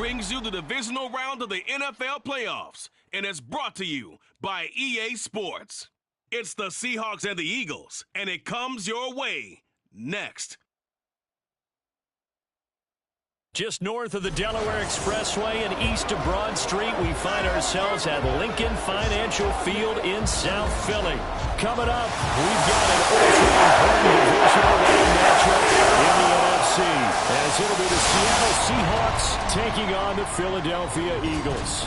brings you the divisional round of the NFL playoffs, and it's brought to you by EA Sports. It's the Seahawks and the Eagles, and it comes your way next. Just north of the Delaware Expressway and east of Broad Street, we find ourselves at Lincoln Financial Field in South Philly. Coming up, we've got an ultra-important divisional round matchup in the NFC, as it'll be the Seattle Seahawks taking on the Philadelphia Eagles.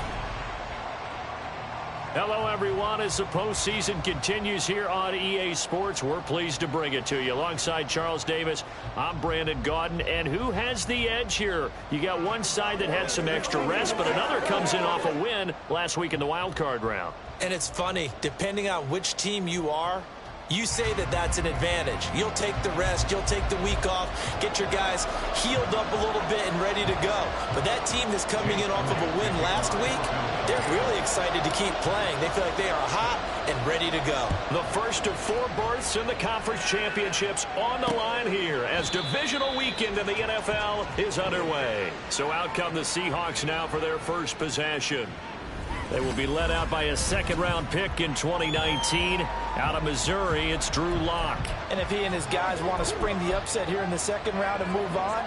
Hello, everyone. As the postseason continues here on EA Sports, we're pleased to bring it to you. Alongside Charles Davis, I'm Brandon Gaudin. And who has the edge here? You got one side that had some extra rest, but another comes in off a win last week in the wild card round. And it's funny, depending on which team you are, you say that that's an advantage. You'll take the rest, you'll take the week off, get your guys healed up a little bit and ready to go. But that team that's coming in off of a win last week, they're really excited to keep playing. They feel like they are hot and ready to go. The first of 4 berths in the conference championships on the line here as divisional weekend in the NFL is underway. So out come the Seahawks now for their first possession. They will be led out by a second-round pick in 2019. Out of Missouri, it's Drew Lock. And if he and his guys want to spring the upset here in the second round and move on,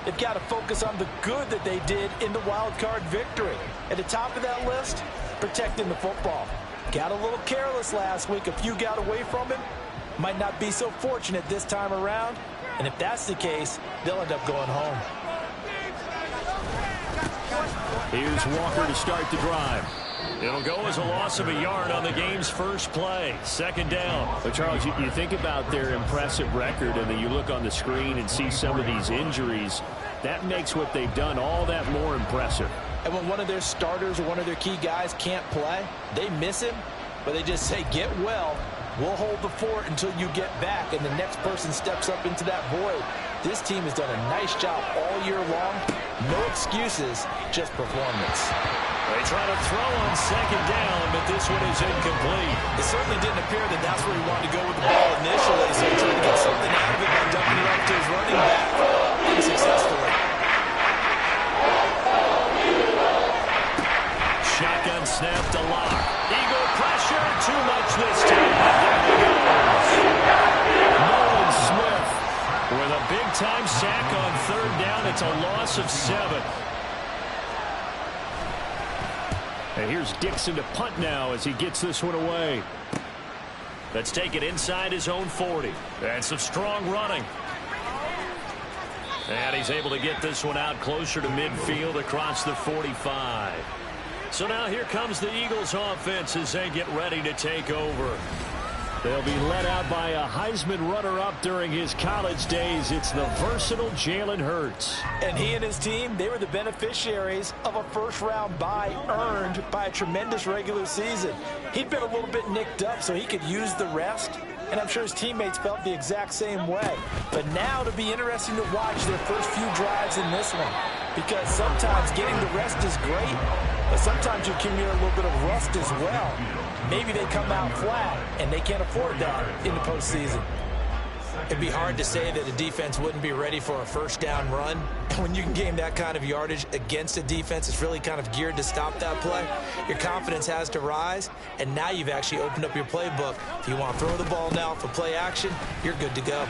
they've got to focus on the good that they did in the wild card victory. At the top of that list, protecting the football. Got a little careless last week. A few got away from him. Might not be so fortunate this time around. And if that's the case, they'll end up going home. Here's Walker to start the drive. It'll go as a loss of a yard on the game's first play. Second down. But Charles, you think about their impressive record, and then you look on the screen and see some of these injuries. That makes what they've done all that more impressive. And when one of their starters or one of their key guys can't play, they miss him, but they just say, get well. We'll hold the fort until you get back, and the next person steps up into that void. This team has done a nice job all year long. No excuses, just performance. They try to throw on second down, but this one is incomplete. It certainly didn't appear that that's where he wanted to go with the ball initially, so he tried to get something out of it by dumping it off to his running back unsuccessfully. Shotgun snap to Lock. Eagle pressure, too much this time. Down he goes. Nolan Smith with a big-time sack on third down. It's a loss of 7. And here's Dixon to punt now as he gets this one away. Let's take it inside his own 40. And some strong running. And he's able to get this one out closer to midfield across the 45. So now here comes the Eagles offense as they get ready to take over. They'll be led out by a Heisman runner-up during his college days. It's the versatile Jalen Hurts. And he and his team, they were the beneficiaries of a first-round bye earned by a tremendous regular season. He'd been a little bit nicked up, so he could use the rest. And I'm sure his teammates felt the exact same way. But now it'll be interesting to watch their first few drives in this one. Because sometimes getting the rest is great, but sometimes you accumulate a little bit of rust as well. Maybe they come out flat, and they can't afford that in the postseason. It'd be hard to say that a defense wouldn't be ready for a first down run. When you can gain that kind of yardage against a defense that's really kind of geared to stop that play, your confidence has to rise, and now you've actually opened up your playbook. If you want to throw the ball now for play action, you're good to go.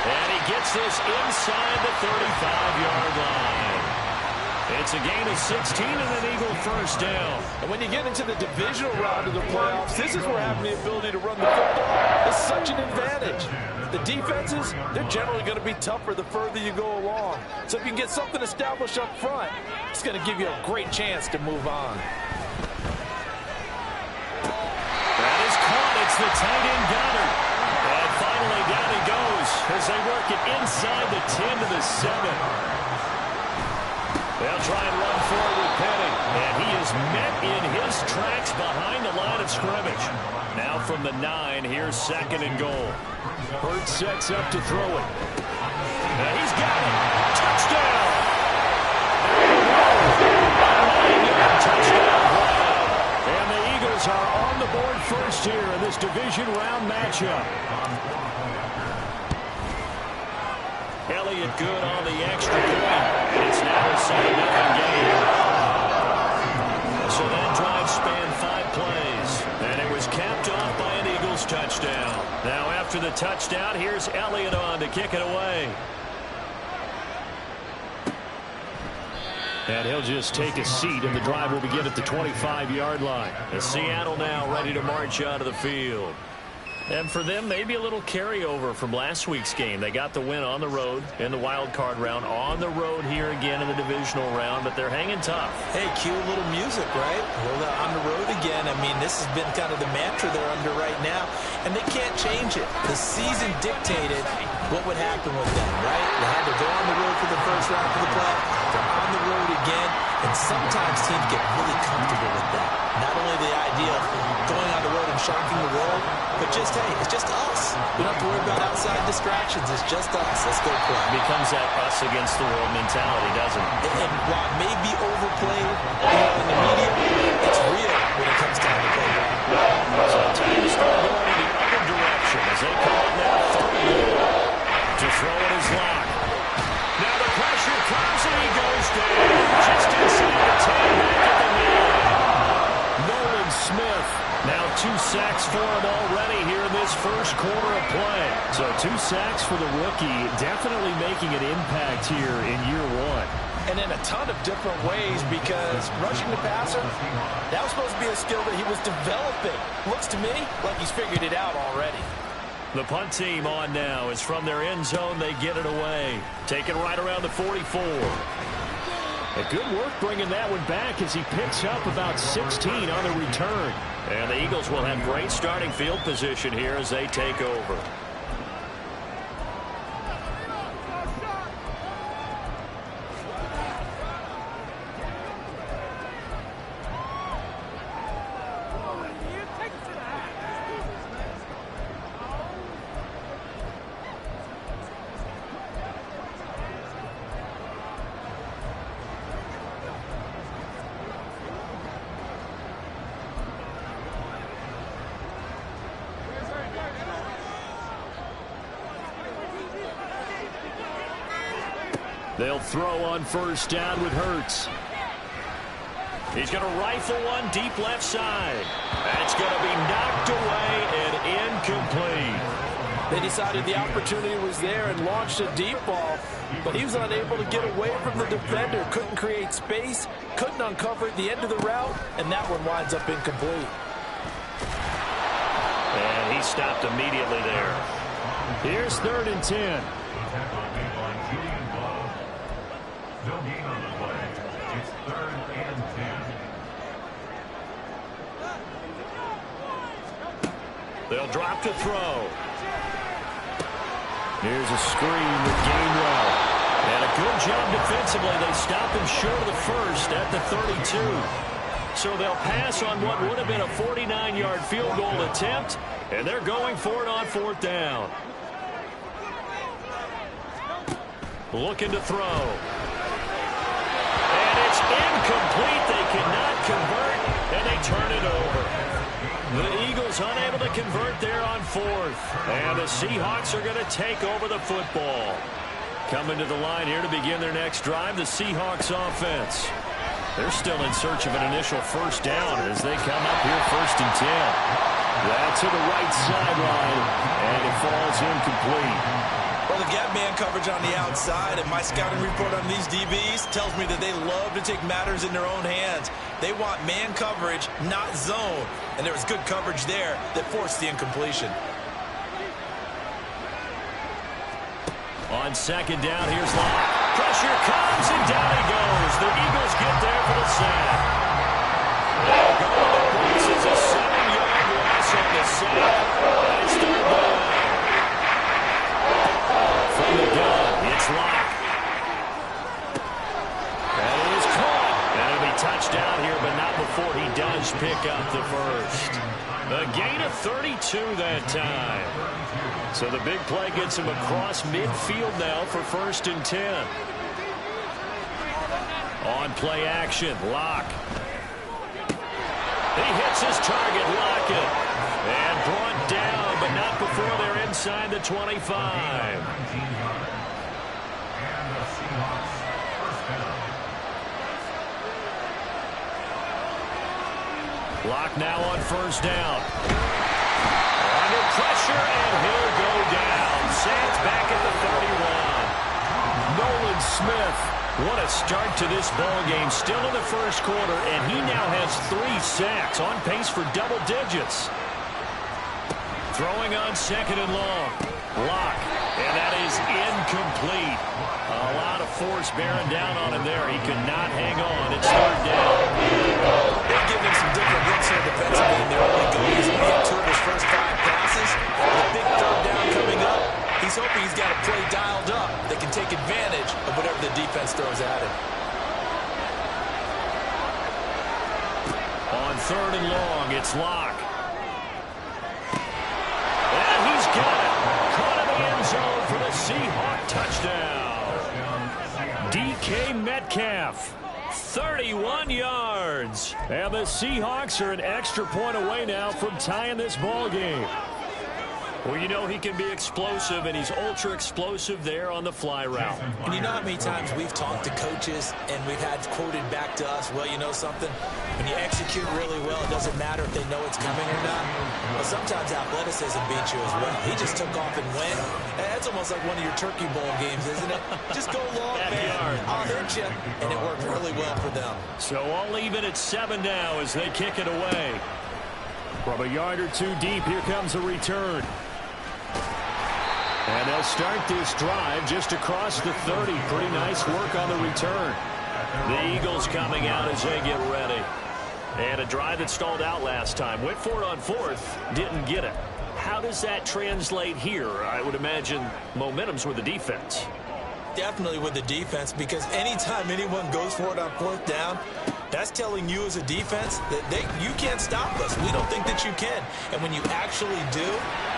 And he gets this inside the 35-yard line. It's a gain of 16 and an Eagle first down. And when you get into the divisional round of the playoffs, this is where having the ability to run the football is such an advantage. The defenses, they're generally going to be tougher the further you go along. So if you can get something established up front, it's going to give you a great chance to move on. That is caught. It's the tight end Goddard. And finally down he goes as they work it inside the 10 to the 7. They'll try and run forward with Penny. And he is met in his tracks behind the line of scrimmage. Now from the 9, here's second and goal. Hurts sets up to throw it. And he's got it. Touchdown! Touchdown! And the Eagles are on the board first here in this division round matchup. Elliott good on the extra point. It's now a 7-0 game. So that drive spanned 5 plays, and it was capped off by an Eagles touchdown. Now after the touchdown, here's Elliott on to kick it away. And he'll just take a seat, and the drive will begin at the 25-yard line. And Seattle now ready to march out of the field. And for them, maybe a little carryover from last week's game. They got the win on the road in the wild card round, on the road here again in the divisional round, but they're hanging tough. Hey, cue a little music, right? Well, on the road again. I mean, this has been kind of the mantra they're under right now, and they can't change it. The season dictated what would happen with them, right? They had to go on the road for the first round of the playoff. They're on the road again, and sometimes teams get really comfortable with that. Not only the idea of going on the road and shocking the world, but just, hey, it's just us. We don't have to worry about outside distractions. It's just us. Let's go play. It becomes that us against the world mentality, doesn't it? And while it may be overplayed in the media, it's real when it comes time to play. So time to start going in the other direction as they call it now 30. To throw it is Locke. Now the pressure comes and he goes down. Just inside the 10, back at the 9. Nolan Smith. Now 2 sacks for him already here in this first quarter of play. So 2 sacks for the rookie, definitely making an impact here in year 1. And in a ton of different ways, because rushing the passer, that was supposed to be a skill that he was developing. Looks to me like he's figured it out already. The punt team on now is from their end zone. They get it away. Taken right around the 44. A good work bringing that one back as he picks up about 16 on the return. And the Eagles will have great starting field position here as they take over. They'll throw on first down with Hurts. He's going to rifle one deep left side. That's going to be knocked away and incomplete. They decided the opportunity was there and launched a deep ball, but he was unable to get away from the defender. Couldn't create space, couldn't uncover at the end of the route, and that one winds up incomplete. And he stopped immediately there. Here's 3rd and 10. No gain on the play. It's 3rd and 10. They'll drop to throw. Here's a screen with Gainwell. And a good job defensively. They stop him short of the first at the 32. So they'll pass on what would have been a 49-yard field goal attempt, and they're going for it on 4th down. Looking to throw. It's incomplete. They cannot convert, and they turn it over. The Eagles unable to convert there on 4th. And the Seahawks are going to take over the football. Coming to the line here to begin their next drive, the Seahawks offense. They're still in search of an initial first down as they come up here 1st and 10. That's to the right sideline, and it falls incomplete. Well, they've got man coverage on the outside, and my scouting report on these DBs tells me that they love to take matters in their own hands. They want man coverage, not zone. And there was good coverage there that forced the incompletion. On 2nd down, here's Locke. Pressure comes, and down he goes. The Eagles get there for the sack. They'll go to the points. It's a 7-yard loss on the sack. And it's 3rd down. From the gun, it's Locke. That is caught. And it'll be touchdown here, but not before he does pick up the first. A gain of 32 that time. So the big play gets him across midfield now for 1st and 10. On play action, Locke. He hits his target, Lockett. And brought down, but not before they're inside the 25. Seahawks, first down. Lock now on first down. Under pressure, and he'll go down. Sands back at the 31. Nolan Smith, what a start to this ball game. Still in the first quarter, and he now has 3 sacks, on pace for double digits. Throwing on second and long. Lock, and that is incomplete. A lot of force bearing down on him there. He could not hang on. It's third down. They're giving him some different looks here defensively in their early goal. He's only had 2 of his first 5 passes. With a big third down coming up, he's hoping he's got a play dialed up that can take advantage of whatever the defense throws at him. On third and long, it's Lock. And he's got it. Caught in the end zone for the Seahawk touchdown. DK Metcalf, 31 yards. And the Seahawks are an extra point away now from tying this ball game. Well, you know he can be explosive, and he's ultra-explosive there on the fly route. And you know how many times we've talked to coaches and we've had quoted back to us, well, you know something? When you execute really well, it doesn't matter if they know it's coming or not. But sometimes athleticism beats you as well. He just took off and went. That's almost like one of your Turkey Bowl games, isn't it? Just go long, man. I'll hit you. And it worked really well for them. So all even at 7 now as they kick it away. From a yard or 2 deep, here comes a return. And they'll start this drive just across the 30. Pretty nice work on the return. The Eagles coming out as they get ready. And a drive that stalled out last time. Went for it on 4th. Didn't get it. How does that translate here? I would imagine momentum's with the defense. Definitely with the defense, because anytime anyone goes for it on 4th down, that's telling you as a defense that you can't stop us. We don't think that you can. And when you actually do,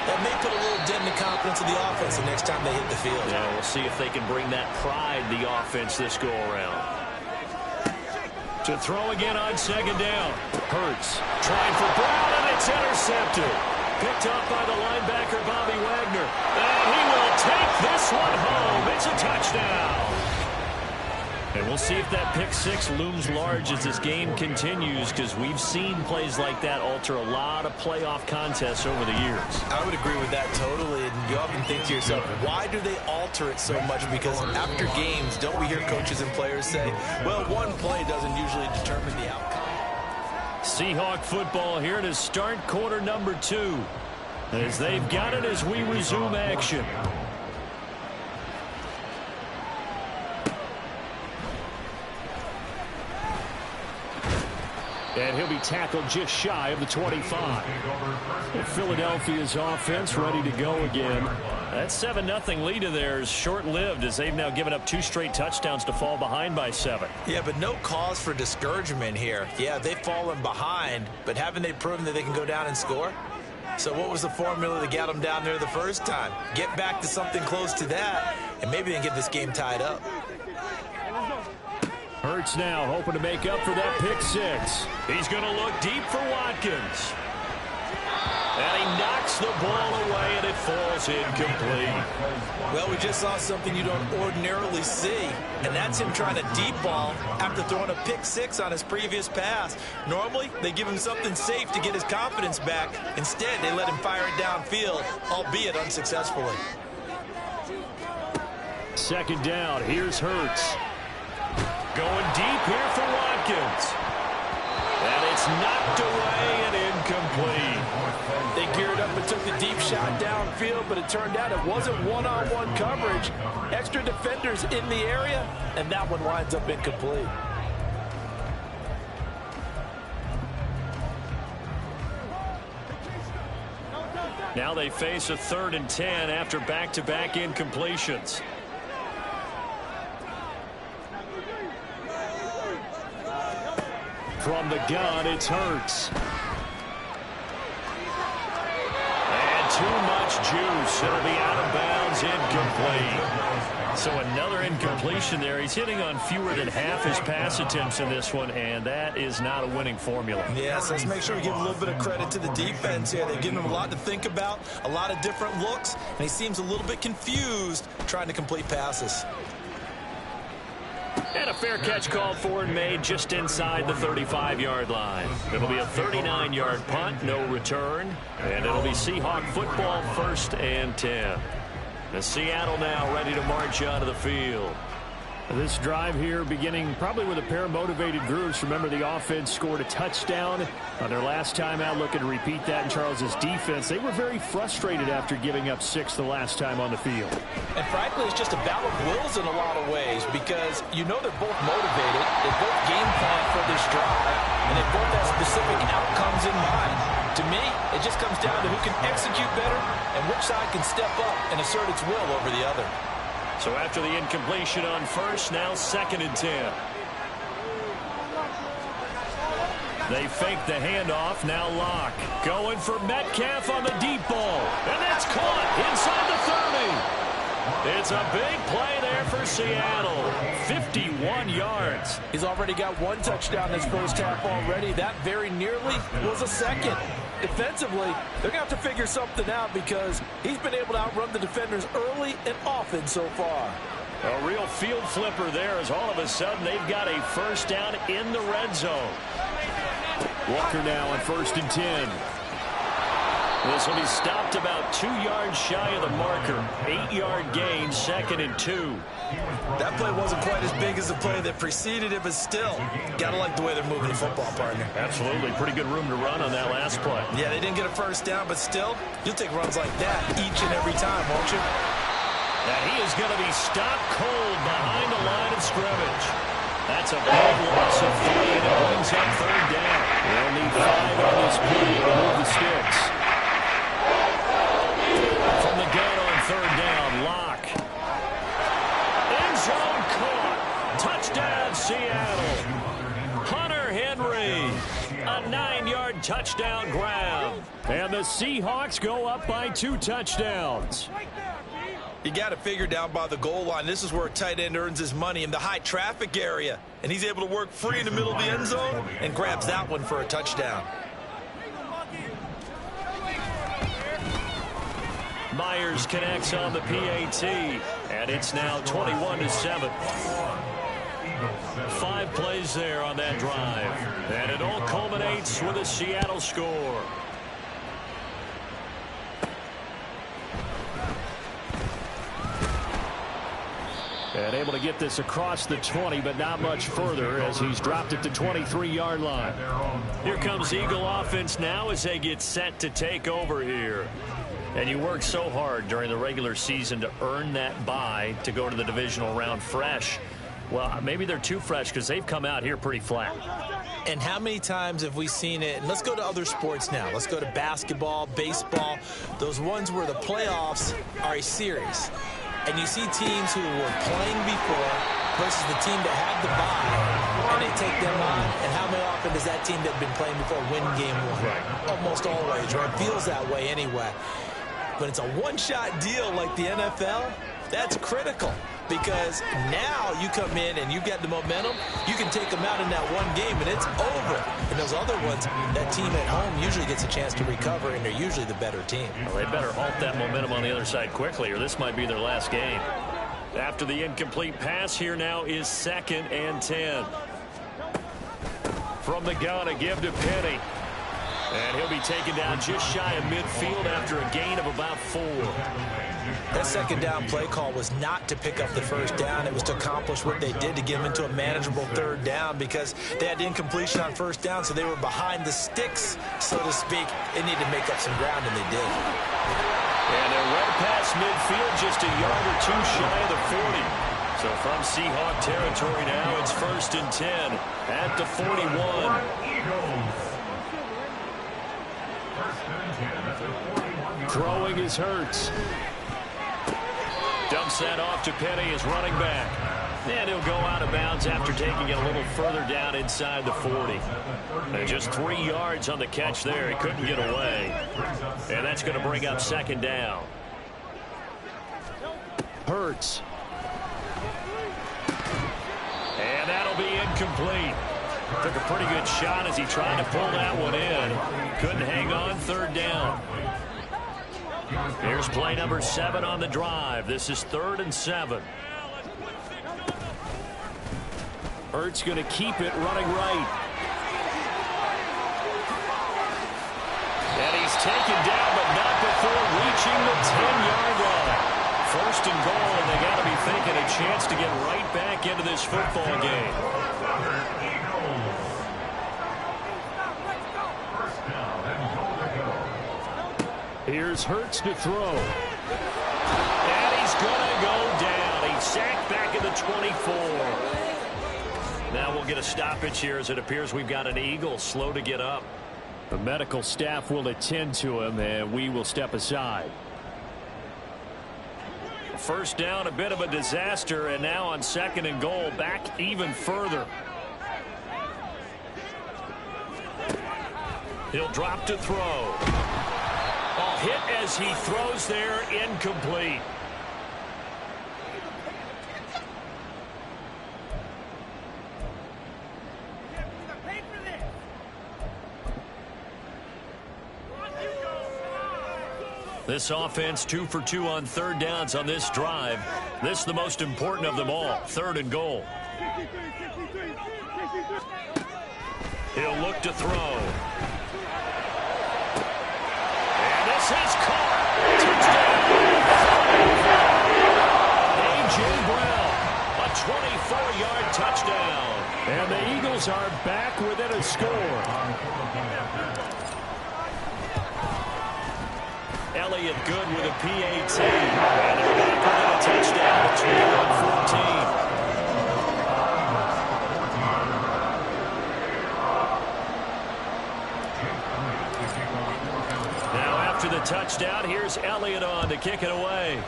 that may put a little dent in the confidence of the offense the next time they hit the field. Yeah, we'll see if they can bring that pride to the offense this go-around. To throw again on second down. Hurts trying for Brown, and it's intercepted. Picked up by the linebacker, Bobby Wagner. And he will take this one home. It's a touchdown. And we'll see if that pick 6 looms large as this game continues, because we've seen plays like that alter a lot of playoff contests over the years. I would agree with that totally. And you often think to yourself, why do they alter it so much? Because after games, don't we hear coaches and players say, well, one play doesn't usually determine the outcome. Seahawk football here to start quarter number 2. As they've got it as we resume action. And he'll be tackled just shy of the 25. Philadelphia's offense ready to go again. That 7-0 lead of theirs is short-lived, as they've now given up 2 straight touchdowns to fall behind by 7. Yeah, but no cause for discouragement here. Yeah, they've fallen behind, but haven't they proven that they can go down and score? So what was the formula that got them down there the first time? Get back to something close to that, and maybe they can get this game tied up. Hurts now hoping to make up for that pick 6. He's going to look deep for Watkins. And he knocks the ball away, and it falls incomplete. Well, we just saw something you don't ordinarily see, and that's him trying to deep ball after throwing a pick 6 on his previous pass. Normally, they give him something safe to get his confidence back. Instead, they let him fire it downfield, albeit unsuccessfully. Second down, here's Hurts. Going deep here for Watkins. And it's knocked away and incomplete. They geared up and took the deep shot downfield, but it turned out it wasn't one-on-one coverage. Extra defenders in the area, and that one winds up incomplete. Now they face a 3rd and 10 after back-to-back incompletions. From the gun, it's Hurts. And too much juice. It'll be out of bounds, incomplete. So another incompletion there. He's hitting on fewer than half his pass attempts in this one, and that is not a winning formula. Yes, let's make sure we give a little bit of credit to the defense here. They've given him a lot to think about, a lot of different looks, and he seems a little bit confused trying to complete passes. And a fair catch called for and made just inside the 35-yard line. It'll be a 39-yard punt, no return. And it'll be Seahawk football, 1st and 10. The Seattle now ready to march onto the field. This drive here beginning probably with a pair of motivated groups. Remember, the offense scored a touchdown on their last time out, looking to repeat that in Charles' defense. They were very frustrated after giving up 6 the last time on the field. And frankly, it's just a battle of wills in a lot of ways because you know they're both motivated. They both game plan for this drive, and they both have specific outcomes in mind. To me, it just comes down to who can execute better and which side can step up and assert its will over the other. So after the incompletion on 1st, now 2nd and 10. They fake the handoff, now Locke. Going for Metcalf on the deep ball. And that's caught inside the 30. It's a big play there for Seattle. 51 yards. He's already got 1 touchdown in his first half already. That very nearly was a second. Defensively, they're going to have to figure something out because he's been able to outrun the defenders early and often so far. A real field flipper there as all of a sudden they've got a first down in the red zone. Walker now on 1st and 10. This will be stopped about 2 yards shy of the marker. 8-yard gain, 2nd and 2. That play wasn't quite as big as the play that preceded it, but still, got to like the way they're moving the football, partner. Absolutely. Pretty good room to run on that last play. Yeah, they didn't get a first down, but still, you'll take runs like that each and every time, won't you? And he is going to be stopped cold behind the line of scrimmage. That's a big loss of 3, and it brings up 3rd down. They'll need 5 on this play to move the sticks. From the gun on 3rd down, Locke. End zone caught. Touchdown, Seattle. Hunter Henry. A 9-yard touchdown grab. And the Seahawks go up by 2 touchdowns. You got to figure down by the goal line. This is where a tight end earns his money in the high traffic area. And he's able to work free in the middle of the end zone and grabs that one for a touchdown. Myers connects on the PAT, and it's now 21-7. 5 plays there on that drive, and it all culminates with a Seattle score. And able to get this across the 20, but not much further as he's dropped it to 23-yard line. Here comes Eagle offense now as they get set to take over here. And you work so hard during the regular season to earn that bye to go to the divisional round fresh. Well, maybe they're too fresh because they've come out here pretty flat. And how many times have we seen it? And let's go to other sports now. Let's go to basketball, baseball, those ones where the playoffs are a series. And you see teams who were playing before versus the team that had the bye, and they take them on. And how often does that team that had been playing before win game 1? Right. Almost always, right? It feels that way anyway. When it's a one-shot deal like the NFL, that's critical because now you come in and you've got the momentum. You can take them out in that one game, and it's over. And those other ones, that team at home usually gets a chance to recover, and they're usually the better team. Well, they better halt that momentum on the other side quickly, or this might be their last game. After the incomplete pass, here now is 2nd and 10. From the gun, a give to Penny. And he'll be taken down just shy of midfield after a gain of about 4. That second down play call was not to pick up the first down. It was to accomplish what they did to get them into a manageable 3rd down because they had incompletion on 1st down, so they were behind the sticks, so to speak. They needed to make up some ground, and they did. And they're right past midfield, just a yard or 2 shy of the 40. So from Seahawk territory now, it's 1st and 10 at the 41. Throwing is Hurts. Dumps that off to Penny as running back. And he'll go out of bounds after taking it a little further down inside the 40. And just 3 yards on the catch there. He couldn't get away. And that's going to bring up 2nd down. Hurts. And that'll be incomplete. Took a pretty good shot as he tried to pull that one in. Couldn't hang on, 3rd down. Here's play number 7 on the drive. This is 3rd and 7. Hurts going to keep it running right. And he's taken down, but not before reaching the 10-yard line. First and goal, and they got to be thinking a chance to get right back into this football game. Here's Hurts to throw. And he's going to go down. He's sacked back at the 24. Now we'll get a stoppage here as it appears we've got an Eagle slow to get up. The medical staff will attend to him, and we will step aside. First down, a bit of a disaster, and now on second and goal, back even further. He'll drop to throw. Oh, hit as he throws there, incomplete. This offense 2 for 2 on third downs on this drive. This the most important of them all, third and goal. He'll look to throw. And this is caught. Touchdown. A.J. Brown, a 24-yard touchdown. And the Eagles are back within a score. Elliott good with a PAT. And they're back within a touchdown. It's 21-14. Now after the touchdown, here's Elliott on to kick it away.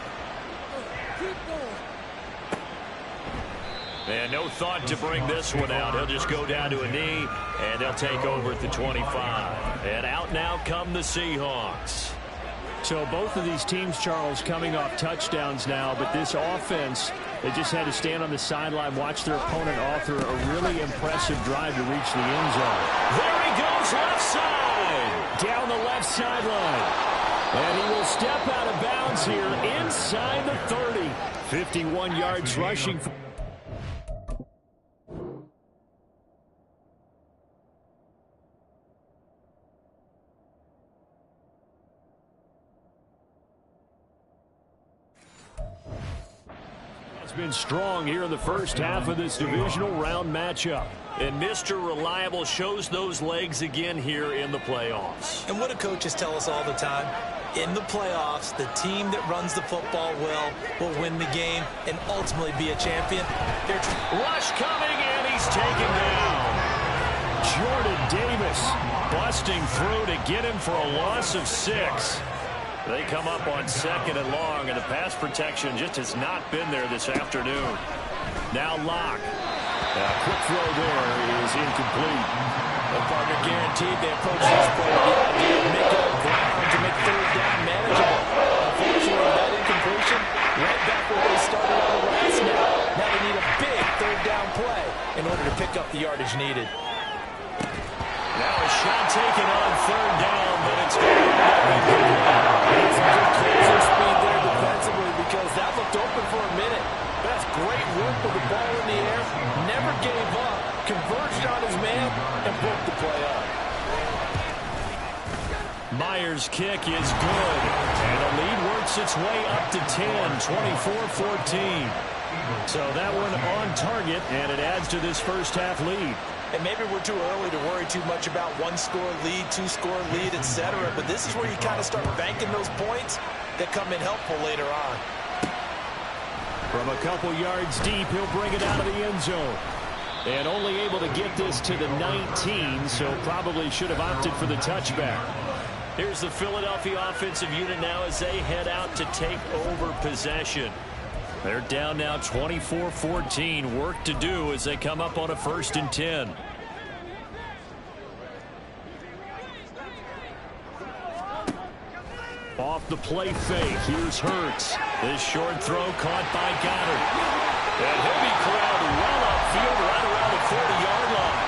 And no thought to bring this one out. He'll just go down to a knee, and they'll take over at the 25. And out now come the Seahawks. So both of these teams, Charles, coming off touchdowns now, but this offense, they just had to stand on the sideline, watch their opponent author a really impressive drive to reach the end zone. There he goes, left side. Down the left sideline. And he will step out of bounds here inside the 30. 51 yards rushing. Been strong here in the first half of this divisional round matchup. And Mr. Reliable shows those legs again here in the playoffs. And what do coaches tell us all the time? In the playoffs, the team that runs the football well will win the game and ultimately be a champion. Rush coming, and he's taken down. Jordan Davis busting through to get him for a loss of 6. They come up on second and long, and the pass protection just has not been there this afternoon. Now Locke. Quick throw there is incomplete. The partner guaranteed they approach this play with the idea of making up ground to make third down manageable. Unfortunately, that incompletion, right back where they started on the last snap. Now they need a big third down play in order to pick up the yardage needed. Now a shot taken on third down, but it's going to be some good closing speed there defensively because that looked open for a minute. That's great work with the ball in the air. Never gave up. Converged on his man and broke the play up. Myers' kick is good. And the lead works its way up to 10, 24-14. So that one on target, and it adds to this first half lead. And maybe we're too early to worry too much about one-score lead, two-score lead, etc. But this is where you kind of start banking those points that come in helpful later on. From a couple yards deep, he'll bring it out of the end zone. And only able to get this to the 19, so probably should have opted for the touchback. Here's the Philadelphia offensive unit now as they head out to take over possession. They're down now 24-14. Work to do as they come up on a 1st and 10. Off the play fake. Here's Hurts. This short throw caught by Goddard. And he'll be corralled well upfield right around the 40-yard line.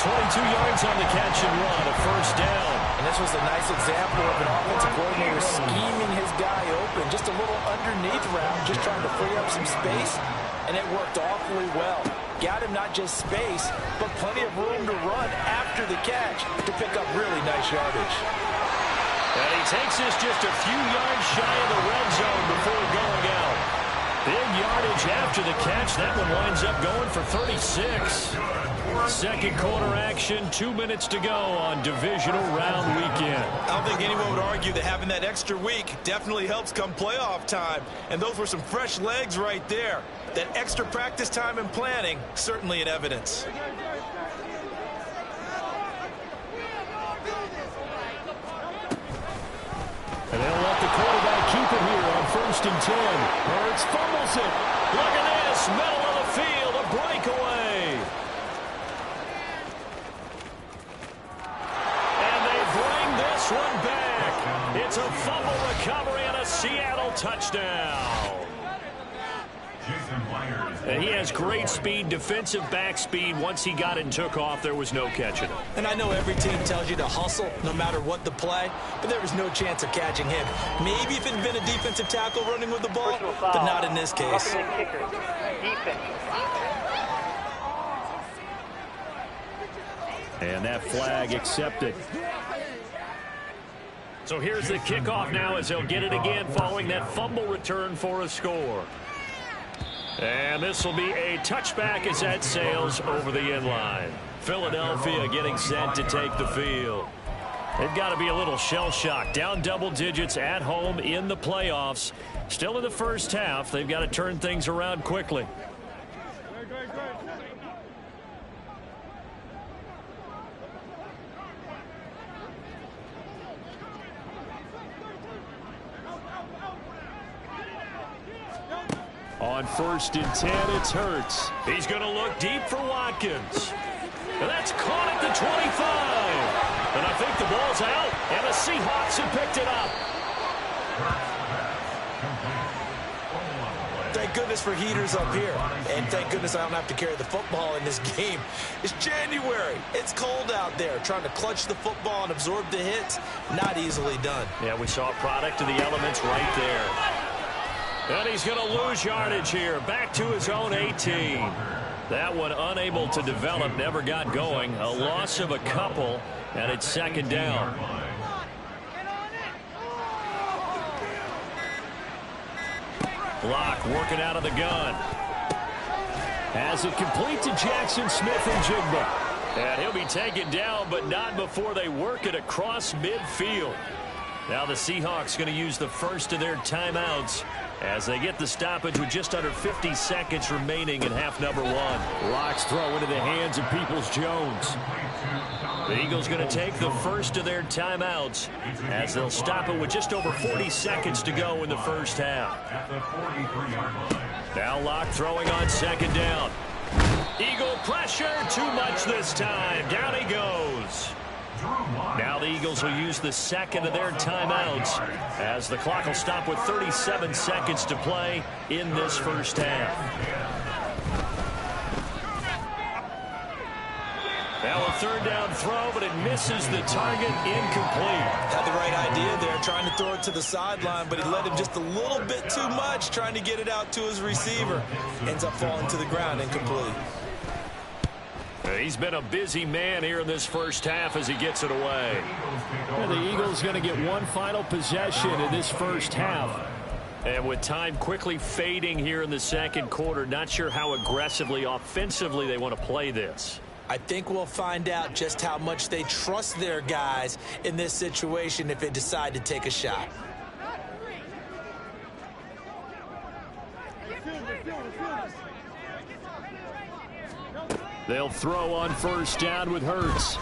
22 yards on the catch and run, a 1st down. And this was a nice example of an offensive coordinator scheming his guy open. Just a little underneath route, just trying to free up some space, and it worked awfully well. got him not just space, but plenty of room to run after the catch to pick up really nice yardage. And he takes this just a few yards shy of the red zone before going out. Big yardage after the catch. That one winds up going for 36. Second quarter action, 2 minutes to go on divisional round weekend. I don't think anyone would argue that having that extra week definitely helps come playoff time. And those were some fresh legs right there. That extra practice time and planning, certainly in evidence. And they'll let the quarterback keep it here on 1st and 10. Hurts fumbles it. Look at this, middle of the field, a breakaway. And they bring this one back. It's a fumble recovery and a Seattle touchdown. And he has great speed, defensive back speed. Once he got it and took off, there was no catching him. And I know every team tells you to hustle no matter what the play, but there was no chance of catching him. Maybe if it had been a defensive tackle running with the ball, but not in this case. And that flag accepted. So here's the kickoff now as they'll get it again following that fumble return for a score. And this will be a touchback as that sails over the end line. Philadelphia getting set to take the field. They've got to be a little shell-shocked. Down double digits at home in the playoffs. Still in the first half. They've got to turn things around quickly. On 1st and 10, it's Hurts. He's going to look deep for Watkins. And that's caught at the 25. And I think the ball's out, and the Seahawks have picked it up. Thank goodness for heaters up here. And thank goodness I don't have to carry the football in this game. It's January. It's cold out there. Trying to clutch the football and absorb the hits, not easily done. Yeah, we saw a product of the elements right there. And he's going to lose yardage here. Back to his own 18. That one unable to develop, never got going. A loss of a couple, and it's second down. Block working out of the gun. Has it complete to Jackson Smith and Jigba. And he'll be taken down, but not before they work it across midfield. Now the Seahawks going to use the first of their timeouts as they get the stoppage with just under 50 seconds remaining in half number one. Locks throw into the hands of Peoples-Jones. The Eagles going to take the first of their timeouts as they'll stop it with just over 40 seconds to go in the first half. Now Locke throwing on second down. Eagle pressure, too much this time. Down he goes. Now the Eagles will use the second of their timeouts as the clock will stop with 37 seconds to play in this first half. Now a third down throw, but it misses the target, incomplete. Had the right idea there, trying to throw it to the sideline, but he let him just a little bit too much, trying to get it out to his receiver. Ends up falling to the ground, incomplete. He's been a busy man here in this first half as he gets it away. And the Eagles going to get one final possession in this first half. And with time quickly fading here in the second quarter, not sure how aggressively, offensively they want to play this. I think we'll find out just how much they trust their guys in this situation if they decide to take a shot. They'll throw on first down with Hurts.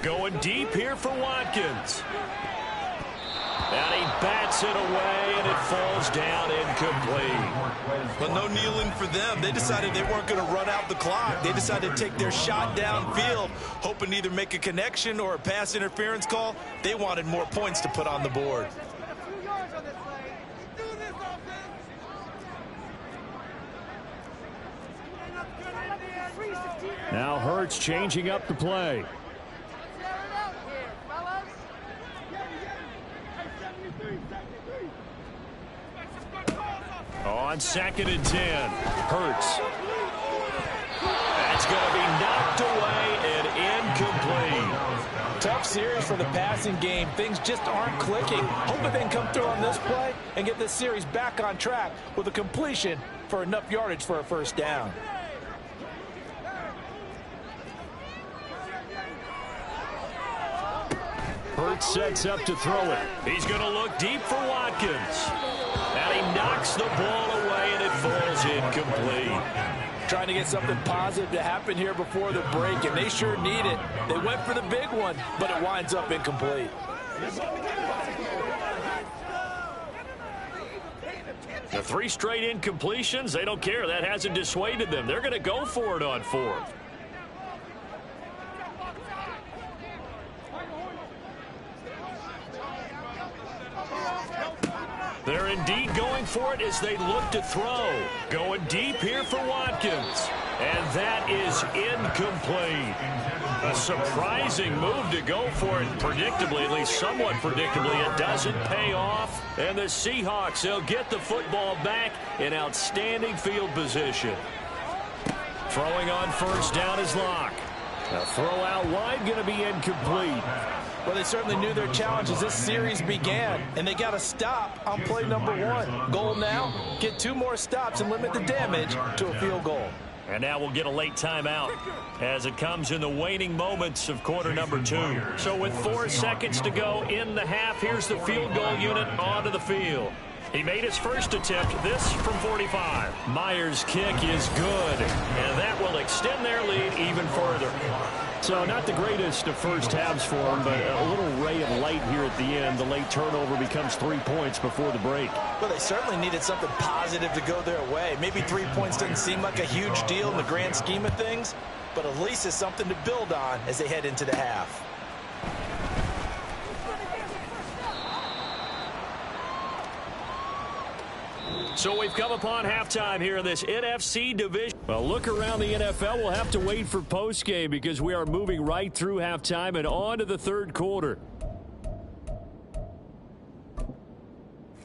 Going deep here for Watkins. And he bats it away, and it falls down incomplete. But no kneeling for them. They decided they weren't going to run out the clock. They decided to take their shot downfield, hoping to either make a connection or a pass interference call. They wanted more points to put on the board. Now Hurts changing up the play. On second and 10, Hurts. carries for the passing game. Things just aren't clicking. Hopefully they can come through on this play and get this series back on track with a completion for enough yardage for a first down. Hurts sets up to throw it. He's going to look deep for Watkins. And he knocks the ball away, and it falls incomplete. Trying to get something positive to happen here before the break, and they sure need it. They went for the big one, but it winds up incomplete. The 3 straight incompletions, they don't care. That hasn't dissuaded them. They're going to go for it on 4th. They're indeed going for it as they look to throw. Going deep here for Watkins. And that is incomplete. A surprising move to go for it predictably, at least somewhat predictably. It doesn't pay off. And the Seahawks, they'll get the football back in outstanding field position. Throwing on first down is Locke. A throw out wide going to be incomplete. Well, they certainly knew their challenge as this series began, and they got to stop on play number 1. Goal now, get 2 more stops and limit the damage to a field goal. And now we'll get a late timeout as it comes in the waning moments of quarter number 2. So with 4 seconds to go in the half, here's the field goal unit onto the field. He made his first attempt, this from 45. Myers' kick is good, and that will extend their lead even further. So not the greatest of first halves for him, but a little ray of light here at the end. The late turnover becomes 3 points before the break. Well, they certainly needed something positive to go their way. Maybe 3 points doesn't seem like a huge deal in the grand scheme of things, but at least it's something to build on as they head into the half. So we've come upon halftime here in this NFC division. Well, look around the NFL. We'll have to wait for postgame because we are moving right through halftime and on to the third quarter.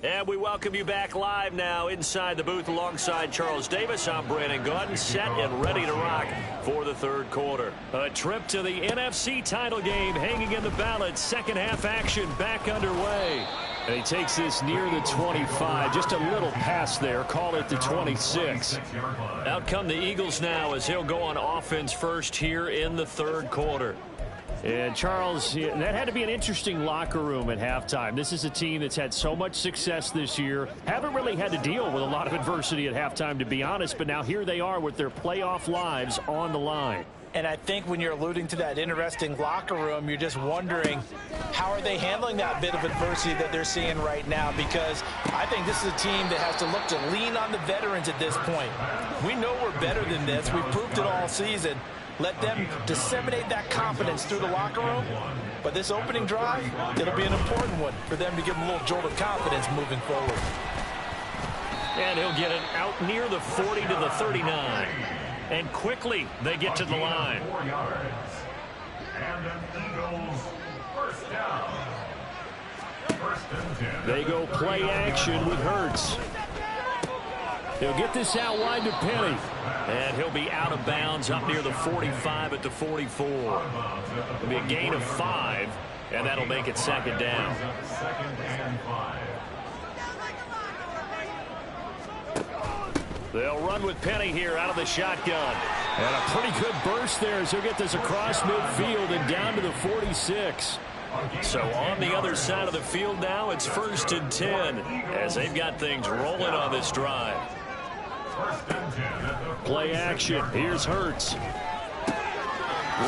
And we welcome you back live now inside the booth alongside Charles Davis. I'm Brandon Gordon, set and ready to rock for the third quarter. A trip to the NFC title game hanging in the balance. Second half action back underway. And he takes this near the 25. Just a little pass there. Call it the 26. Out come the Eagles now as he'll go on offense first here in the third quarter. And Charles, that had to be an interesting locker room at halftime. This is a team that's had so much success this year. Haven't really had to deal with a lot of adversity at halftime, to be honest. But now here they are with their playoff lives on the line. And I think when you're alluding to that interesting locker room, you're just wondering how are they handling that bit of adversity that they're seeing right now, because I think this is a team that has to look to lean on the veterans at this point. We know we're better than this. We've proved it all season. Let them disseminate that confidence through the locker room. But this opening drive, it'll be an important one for them to give them a little jolt of confidence moving forward. And he'll get it out near the 40 to the 39. And quickly they get to the line. 4 yards. And an Eagles first down. First and 10. They go play action with Hurts. He'll get this out wide to Penny. And he'll be out of bounds up near the 45 at the 44. It'll be a gain of 5, and that'll make it second down. Second and 5. They'll run with Penny here out of the shotgun. And a pretty good burst there as he'll get this across midfield and down to the 46. So on the other side of the field now, it's first and 10 as they've got things rolling on this drive. Play action. Here's Hurts.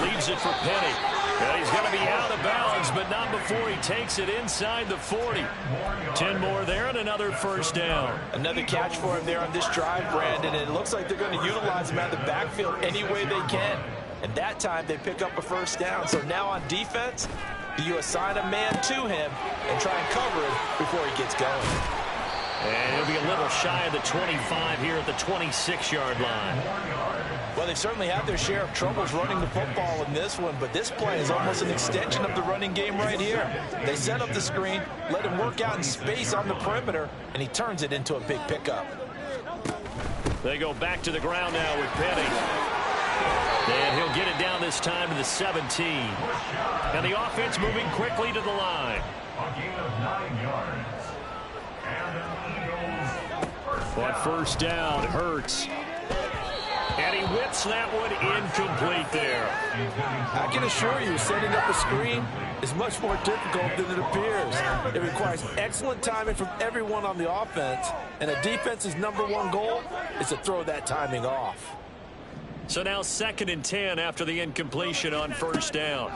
Leaves it for Penny. And he's going to be out of bounds, but not before he takes it inside the 40. 10 more there and another first down. Another catch for him there on this drive, Brandon, and it looks like they're going to utilize him out of the backfield any way they can. And that time they pick up a first down. So now on defense, you assign a man to him and try and cover him before he gets going. And he'll be a little shy of the 25 here at the 26-yard line. Well, they certainly have their share of troubles running the football in this one, but this play is almost an extension of the running game right here. They set up the screen, let him work out in space on the perimeter, and he turns it into a big pickup. They go back to the ground now with Penny. And he'll get it down this time to the 17. And the offense moving quickly to the line. A gain of 9 yards. And an Eagles first down. On first down, Hurts. And he whips that one incomplete there. I can assure you, setting up a screen is much more difficult than it appears. It requires excellent timing from everyone on the offense, and a defense's #1 goal is to throw that timing off. So now 2nd and 10 after the incompletion on first down.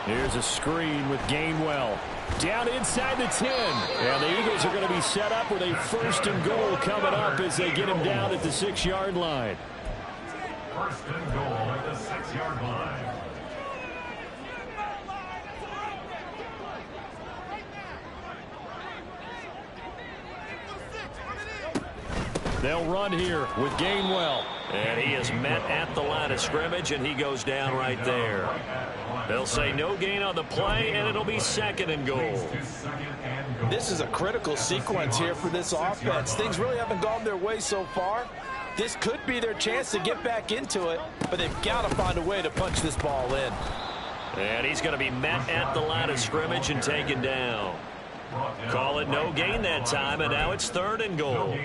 Here's a screen with Gainwell. Down inside the 10. And the Eagles are going to be set up with a 1st and goal coming up as they get him down at the 6-yard line. 1st and goal at the 6-yard line. They'll run here with Gainwell. And he is met at the line of scrimmage, and he goes down right there. They'll say no gain on the play, and it'll be 2nd and goal. This is a critical sequence here for this offense. Things really haven't gone their way so far. This could be their chance to get back into it, but they've got to find a way to punch this ball in. And he's going to be met at the line of scrimmage and taken down. Call it no gain that time, and now it's 3rd and goal.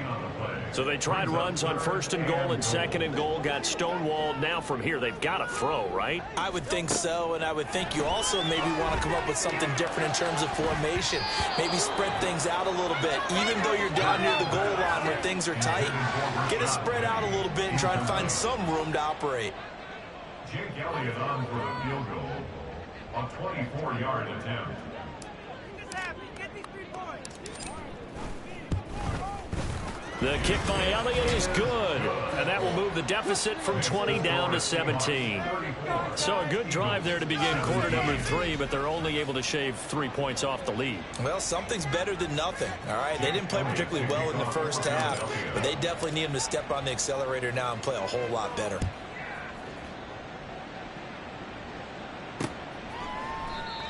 So they tried runs on 1st and goal and 2nd and goal, got stonewalled. Now from here, they've got to throw, right? I would think so, and I would think you also maybe want to come up with something different in terms of formation. Maybe spread things out a little bit. Even though you're down near the goal line where things are tight, get it spread out a little bit and try and find some room to operate. Jake Elliott on for the field goal. A 24-yard attempt. The kick by Elliott is good, and that will move the deficit from 20 down to 17. So a good drive there to begin quarter number 3, but they're only able to shave 3 points off the lead. Well, something's better than nothing, all right? They didn't play particularly well in the first half, but they definitely need them to step on the accelerator now and play a whole lot better.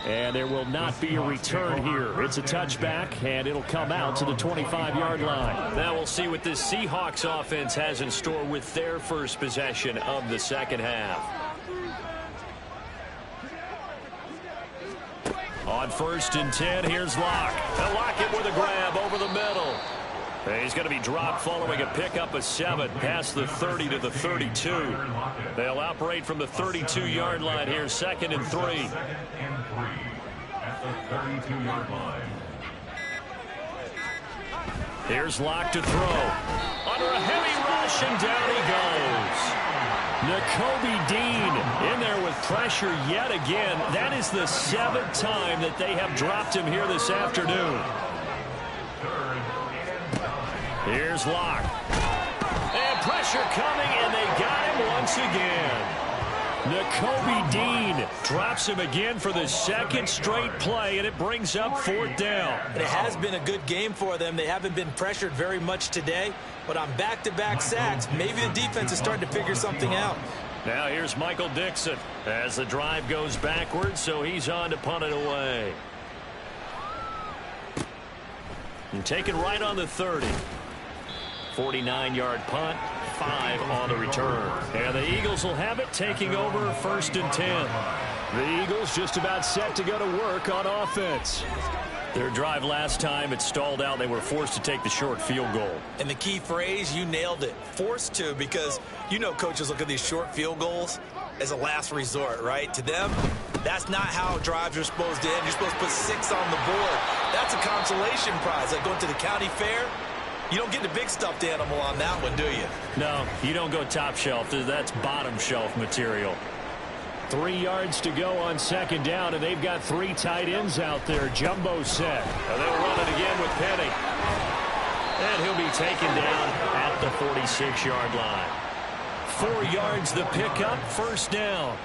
And there will not be a return here. It's a touchback, and it'll come out to the 25-yard line. Now we'll see what this Seahawks offense has in store with their first possession of the second half. On 1st and 10, here's Locke. They'll lock it with a grab over the middle. And he's going to be dropped following a pickup of 7 past the 30 to the 32. They'll operate from the 32-yard line here, 2nd and 3. 2nd and 3 at the 32-yard line. Here's Locke to throw. Under a heavy rush, and down he goes. Nakobe Dean in there with pressure yet again. That is the 7th time that they have dropped him here this afternoon. Here's Locke. And pressure coming, and they got him once again. Nakobe Dean drops him again for the 2nd straight play, and it brings up 4th down. It has been a good game for them. They haven't been pressured very much today, but on back-to-back sacks, maybe the defense is starting to figure something out. Now here's Michael Dixon as the drive goes backwards, so he's on to punt it away. And taken right on the 30. 49-yard punt, 5 on the return. And the Eagles will have it, taking over 1st and 10. The Eagles just about set to go to work on offense. Their drive last time, it stalled out. They were forced to take the short field goal. And the key phrase, you nailed it, forced to, because you know coaches look at these short field goals as a last resort, right? To them, that's not how drives are supposed to end. You're supposed to put 6 on the board. That's a consolation prize. Like going to the county fair, you don't get the big stuffed animal on that one, do you? No, you don't go top shelf. That's bottom shelf material. 3 yards to go on 2nd down, and they've got 3 tight ends out there. Jumbo set. And they'll run it again with Penny. And he'll be taken down at the 46-yard line. 4 yards the pickup, 1st down.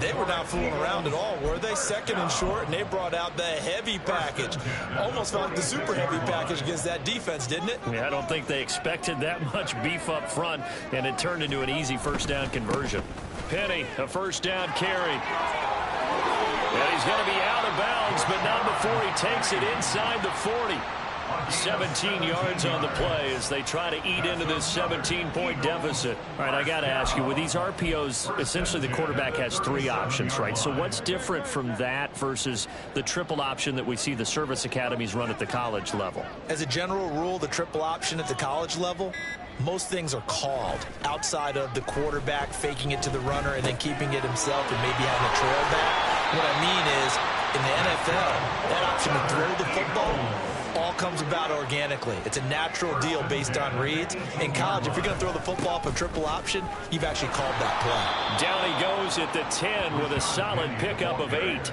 They were not fooling around at all, were they? 2nd and short, and they brought out the heavy package. Almost felt like the super heavy package against that defense, didn't it? Yeah, I don't think they expected that much beef up front, and it turned into an easy 1st down conversion. Penny, a 1st down carry. And he's going to be out of bounds, but not before he takes it inside the 40. 17 yards on the play as they try to eat into this 17-point deficit. All right, I got to ask you, with these RPOs, essentially the quarterback has 3 options, right? So what's different from that versus the triple option that we see the service academies run at the college level? As a general rule, the triple option at the college level, most things are called outside of the quarterback faking it to the runner and then keeping it himself and maybe having a trail back. What I mean is, in the NFL, that option to throw the football all comes about organically. It's a natural deal based on reads. In college, if you're going to throw the football up a triple option, you've actually called that play. Down he goes at the 10 with a solid pickup of 8.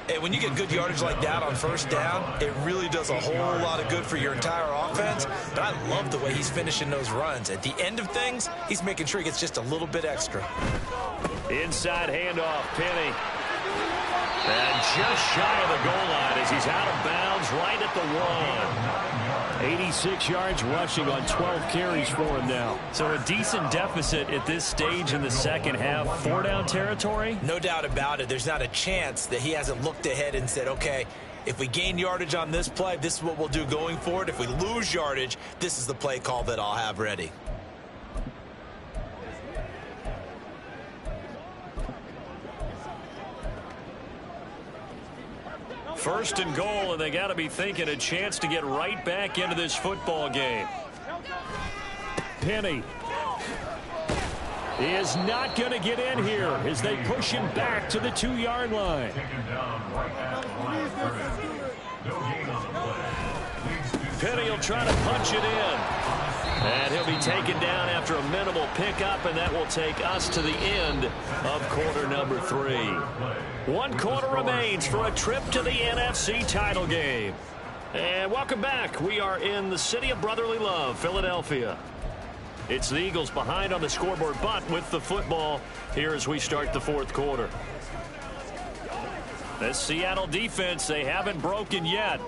And when you get good yardage like that on first down, it really does a whole lot of good for your entire offense. But I love the way he's finishing those runs. At the end of things, he's making sure he gets just a little bit extra. Inside handoff, Penny. And just shy of the goal line as he's out of bounds right at the 1. 86 yards rushing on 12 carries for him now. So a decent deficit at this stage in the second half. 4-down territory? No doubt about it. There's not a chance that he hasn't looked ahead and said, okay, if we gain yardage on this play, this is what we'll do going forward. If we lose yardage, this is the play call that I'll have ready. First and goal, and they got to be thinking a chance to get right back into this football game. Penny is not going to get in here as they push him back to the 2-yard line. Penny will try to punch it in. And he'll be taken down after a minimal pickup, and that will take us to the end of quarter number 3. 1 quarter remains for a trip to the NFC title game. And welcome back. We are in the city of brotherly love, Philadelphia. It's the Eagles behind on the scoreboard, but with the football here as we start the 4th quarter. The Seattle defense, they haven't broken yet.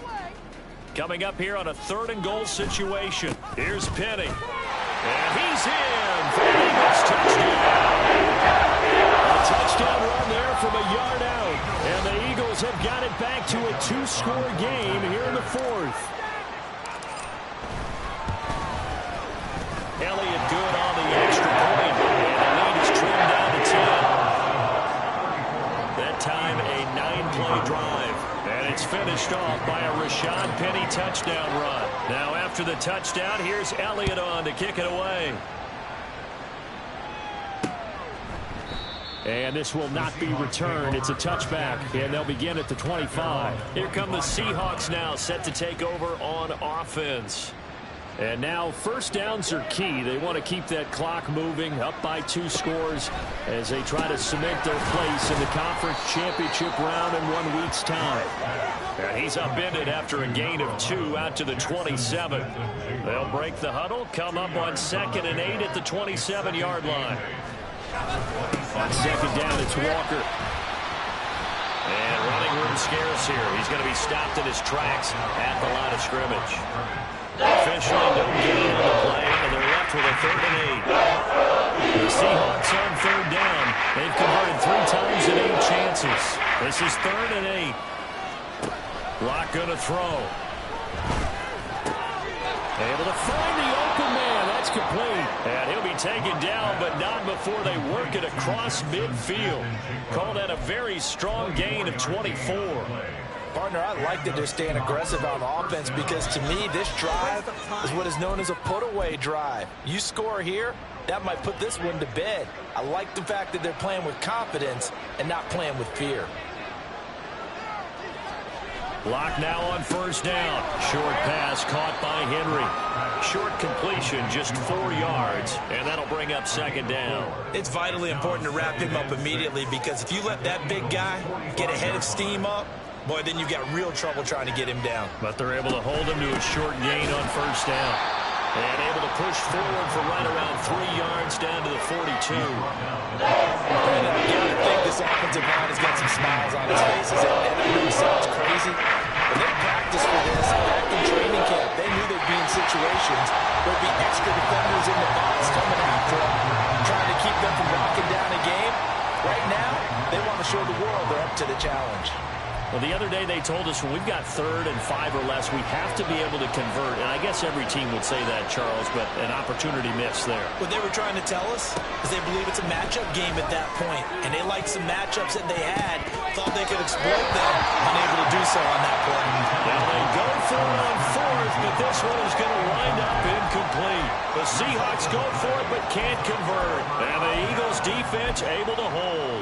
Coming up here on a 3rd and goal situation. Here's Penny. And he's in for the Eagles touchdown. A touchdown run there from a yard out. And the Eagles have got it back to a 2-score game here in the 4th. Elliott good on the extra point. And the lead is trimmed down to 10. That time a 9-play drive. And it's finished off by a Rashad Penny touchdown run. Now after the touchdown, here's Elliott on to kick it away. And this will not be returned. It's a touchback, and they'll begin at the 25. Here come the Seahawks now, set to take over on offense. And now first downs are key. They want to keep that clock moving, up by 2 scores as they try to cement their place in the conference championship round in 1 week's time. And he's upended after a gain of 2 out to the 27. They'll break the huddle, come up on 2nd and 8 at the 27-yard line. On 2nd down, it's Walker. And running room scarce here. He's going to be stopped in his tracks at the line of scrimmage. Officially no gain on the play, and they're left with a 3rd and 8. The Seahawks on 3rd down. They've converted 3 times in 8 chances. This is 3rd and 8. Lock going to throw. Able to find the open man. That's complete. And he'll be taken down, but not before they work it across midfield. Call that a very strong gain of 24. Partner, I like that they're staying aggressive on offense because to me, this drive is what is known as a put-away drive. You score here, that might put this one to bed. I like the fact that they're playing with confidence and not playing with fear. Lock now on 1st down. Short pass caught by Henry. Short completion, just 4 yards, and that'll bring up 2nd down. It's vitally important to wrap him up immediately because if you let that big guy get ahead of steam up, boy, then you've got real trouble trying to get him down. But they're able to hold him to a short gain on 1st down. And able to push forward for right around 3 yards down to the 42. And you got to think this offensive line has got some smiles on his faces. And it really sounds crazy. But they practiced for this back in training camp. They knew they'd be in situations where there'd be extra defenders in the box coming after them, trying to keep them from knocking down a game. Right now, they want to show the world they're up to the challenge. Well, the other day they told us when we've got 3rd and 5 or less, we have to be able to convert. And I guess every team would say that, Charles, but an opportunity missed there. What they were trying to tell us is they believe it's a matchup game at that point, and they liked some matchups that they had, thought they could exploit them, unable to do so on that play. Now they go for it on 4th, but this one is going to wind up incomplete. The Seahawks go for it but can't convert. And the Eagles defense able to hold.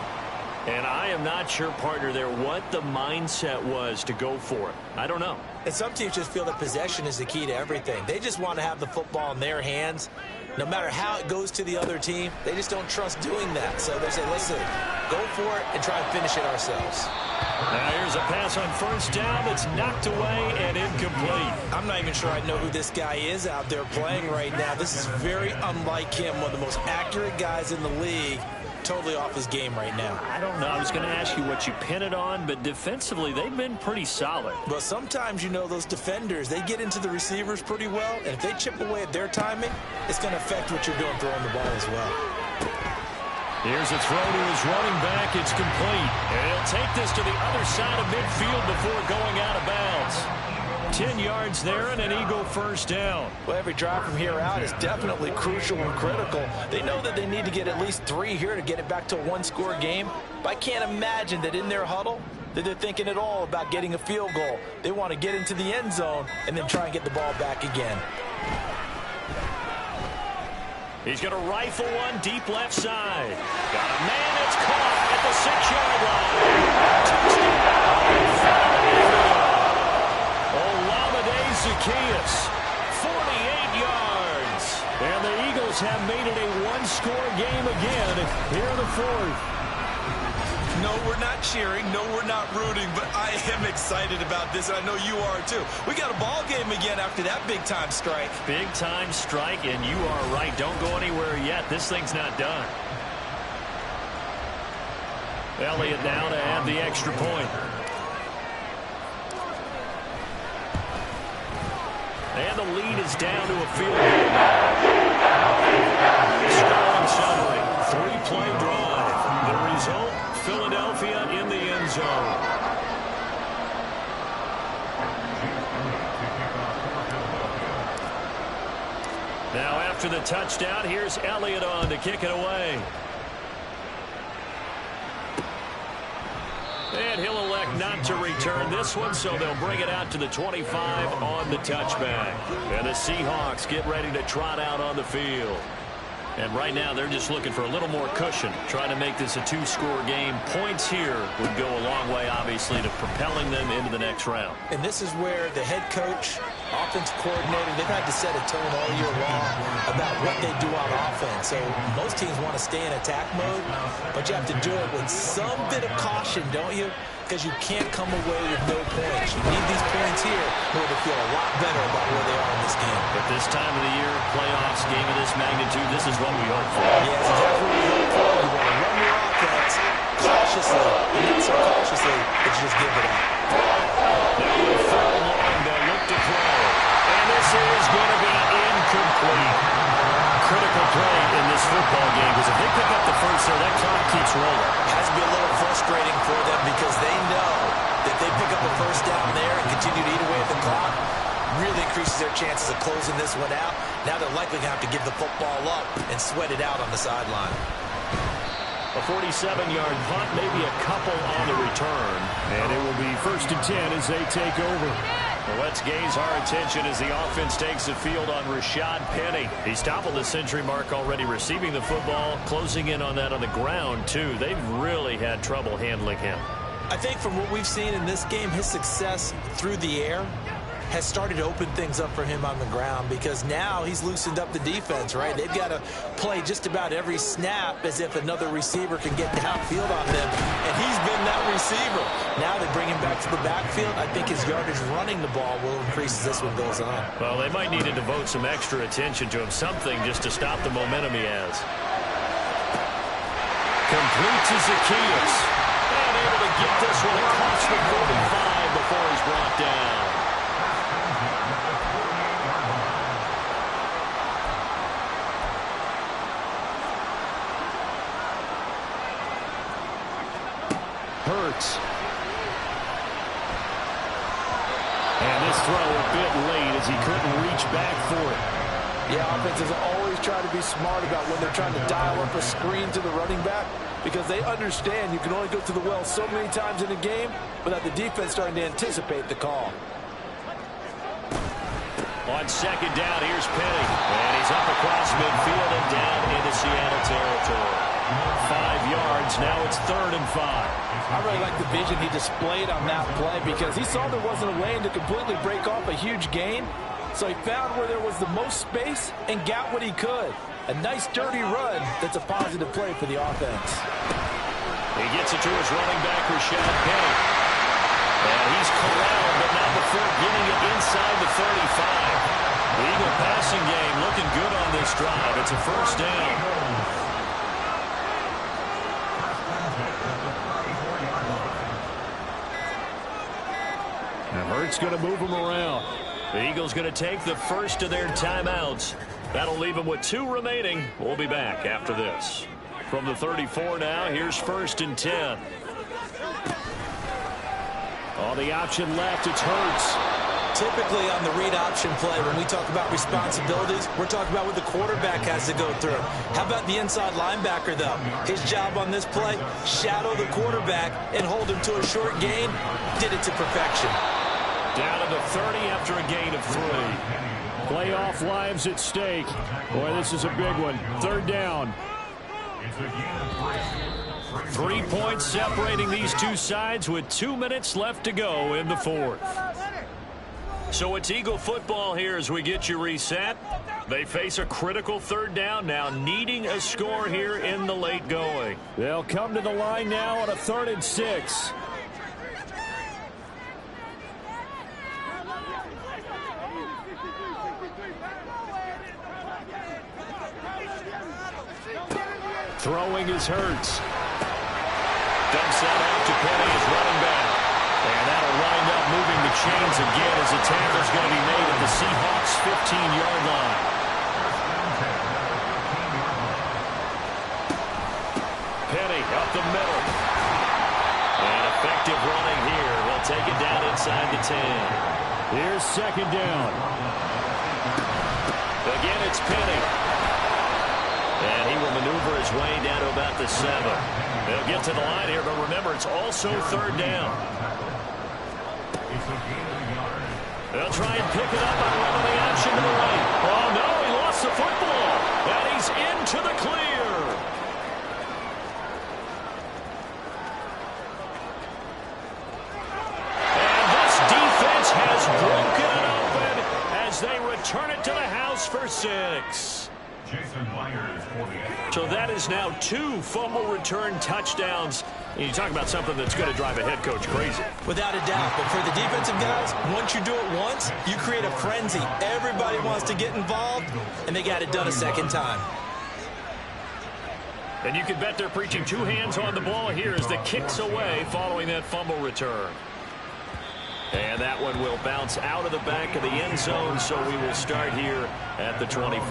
And I am not sure, partner, there what the mindset was to go for it. I don't know. And some teams just feel that possession is the key to everything. They just want to have the football in their hands. No matter how it goes to the other team, they just don't trust doing that. So they say, listen, go for it and try and finish it ourselves. Now here's a pass on 1st down that's knocked away and incomplete. I'm not even sure I know who this guy is out there playing right now. This is very unlike him, one of the most accurate guys in the league. Totally off his game right now. I don't know. I was going to ask you what you pin it on, but defensively, they've been pretty solid. But sometimes, you know, those defenders, they get into the receivers pretty well, and if they chip away at their timing, it's going to affect what you're doing throwing the ball as well. Here's a throw to his running back. It's complete. And he'll take this to the other side of midfield before going out of bounds. 10 yards there and an Eagle 1st down. Well, every drive from here out is definitely crucial and critical. They know that they need to get at least 3 here to get it back to a 1-score game. But I can't imagine that in their huddle that they're thinking at all about getting a field goal. They want to get into the end zone and then try and get the ball back again. He's going to rifle one deep left side. Got a man that's caught at the 6-yard line. Touchdown. Zacchaeus, 48 yards. And the Eagles have made it a 1-score game again here in the 4th. No, we're not cheering. No, we're not rooting. But I am excited about this, and I know you are too. We got a ball game again after that big-time strike. Big-time strike, and you are right. Don't go anywhere yet. This thing's not done. Elliott now to add the extra point. And the lead is down to a field goal now. Scoring summary, 3-play drive. The result, Philadelphia in the end zone. Now after the touchdown, here's Elliott on to kick it away. And he'll elect not to return this one, so they'll bring it out to the 25 on the touchback. And the Seahawks get ready to trot out on the field. And right now, they're just looking for a little more cushion, trying to make this a 2-score game. Points here would go a long way, obviously, to propelling them into the next round. And this is where the head coach, offensive coordinator, they've had to set a tone all year long about what they do on offense. So most teams want to stay in attack mode, but you have to do it with some bit of caution, don't you? Because you can't come away with no points. You need these points here in order to feel a lot better about where they are in this game. But this time of the year, playoffs, game of this magnitude, this is what we hope for. Yes, exactly what we hope for. You want to run your offense cautiously, and not so cautiously that you just give it up. Now with 3rd and long, they'll look to throw. And this is going to be incomplete. Critical play in this football game, because if they pick up the first there, that clock keeps rolling. Has to be a little frustrating for them because they know that they pick up a 1st down there and continue to eat away at the clock, really increases their chances of closing this one out. Now they're likely going to have to give the football up and sweat it out on the sideline. A 47-yard punt, maybe a couple on the return. And it will be 1st and 10 as they take over. Well, let's gaze our attention as the offense takes the field on Rashad Penny. He's toppled the century mark already receiving the football, closing in on that on the ground, too. They've really had trouble handling him. I think from what we've seen in this game, his success through the air has started to open things up for him on the ground because now he's loosened up the defense, right? They've got to play just about every snap as if another receiver can get downfield on them, and he's been that receiver. Now they bring him back to the backfield. I think his yardage running the ball will increase as this one goes on. Well, they might need to devote some extra attention to him, something just to stop the momentum he has. Complete to Zacchaeus. And able to get this one across the 45 before he's brought down. Hurts. throw a bit late as he couldn't reach back for it. Yeah, offenses always try to be smart about when they're trying to dial up a screen to the running back because they understand you can only go to the well so many times in a game without the defense starting to anticipate the call. On second down, here's Penny. And he's up across midfield and down into Seattle territory. 5 yards. Now it's 3rd and 5. I really like the vision he displayed on that play because he saw there wasn't a lane to completely break off a huge gain. So he found where there was the most space and got what he could. A nice, dirty run that's a positive play for the offense. He gets it to his running back, Rashad Penny. And he's corralled, but not before getting it inside the 35. The Eagle passing game looking good on this drive. It's a 1st down. And Hurts going to move him around. The Eagles going to take the first of their timeouts. That'll leave them with 2 remaining. We'll be back after this. From the 34 now, here's 1st and 10. On the option left, it's Hurts. Typically on the read option play, when we talk about responsibilities, we're talking about what the quarterback has to go through. How about the inside linebacker, though? His job on this play, shadow the quarterback and hold him to a short gain. Did it to perfection. Down to the 30 after a gain of 3. Playoff lives at stake. Boy, this is a big one. 3rd down. 3 points separating these two sides with 2 minutes left to go in the 4th. So it's Eagle football here as we get you reset. They face a critical 3rd down now, needing a score here in the late going. They'll come to the line now on a 3rd and 6. Throwing is Hurts. Dumps that out to Penny as running back. And that'll wind up moving the chains again as the tackle's going to be made at the Seahawks' 15-yard line. Penny up the middle. And effective running here. We'll take it down inside the 10. Here's 2nd down. Again, it's Penny. And he will maneuver his way down to about the 7. They'll get to the line here, but remember, it's also 3rd down. They'll try and pick it up on one of the option to the right. Oh, no, he lost the football. And he's into the clear. And this defense has broken it open as they return it to the house for 6. So that is now 2 fumble return touchdowns. And you talk about something that's going to drive a head coach crazy. Without a doubt. But for the defensive guys, once you do it once, you create a frenzy. Everybody wants to get involved, and they got it done a 2nd time. And you can bet they're preaching 2 hands on the ball here as the kick's away following that fumble return. And that one will bounce out of the back of the end zone, so we will start here at the 25.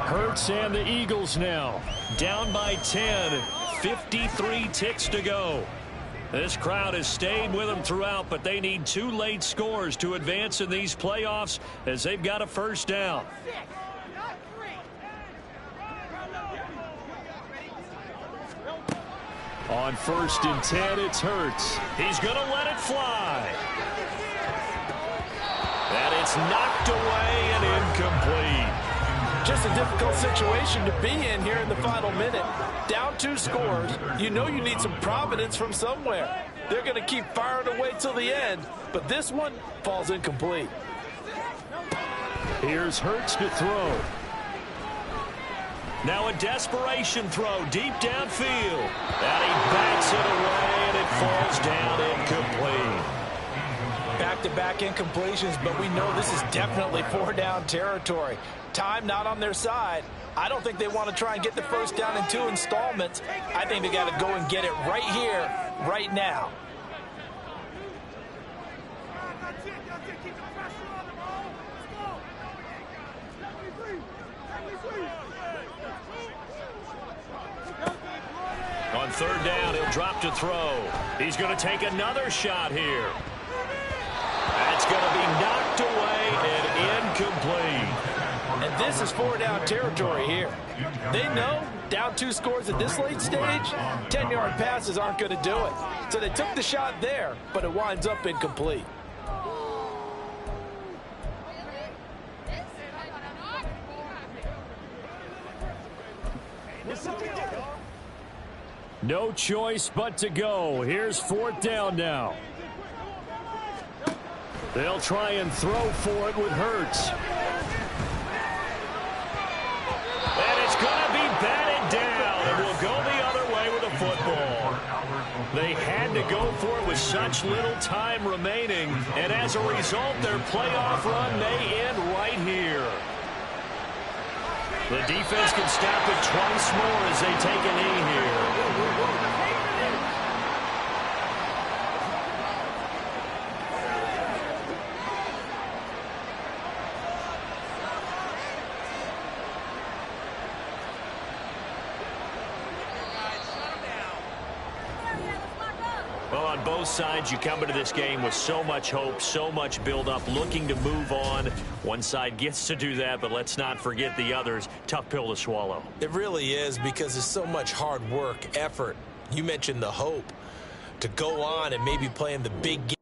Hurts and the Eagles now. Down by 10, 53 ticks to go. This crowd has stayed with them throughout, but they need 2 late scores to advance in these playoffs as they've got a 1st down. On 1st and 10, it's Hurts. He's going to let it fly. And it's knocked away and incomplete. Just a difficult situation to be in here in the final minute. Down 2 scores. You know you need some providence from somewhere. They're going to keep firing away till the end, but this one falls incomplete. Here's Hurts to throw. Now a desperation throw deep downfield. And he backs it away, and it falls down incomplete. Back-to-back incompletions, but we know this is definitely 4-down territory. Time not on their side. I don't think they want to try and get the 1st down in 2 installments. I think they got to go and get it right here, right now. On 3rd down, he'll drop to throw. He's going to take another shot here. That's going to be knocked tucked away and incomplete. And this is 4-down territory here. They know down 2 scores at this late stage, 10-yard passes aren't going to do it. So they took the shot there, but it winds up incomplete. No choice but to go. Here's 4th down now. They'll try and throw for it with Hurts. And it's going to be batted down, and will go the other way with the football. They had to go for it with such little time remaining, and as a result, their playoff run may end right here. The defense can stop it twice more as they take a knee here. Well, on both sides, you come into this game with so much hope, so much build-up, looking to move on. One side gets to do that, but let's not forget the others. Tough pill to swallow. It really is, because there's so much hard work, effort. You mentioned the hope to go on and maybe play in the big game.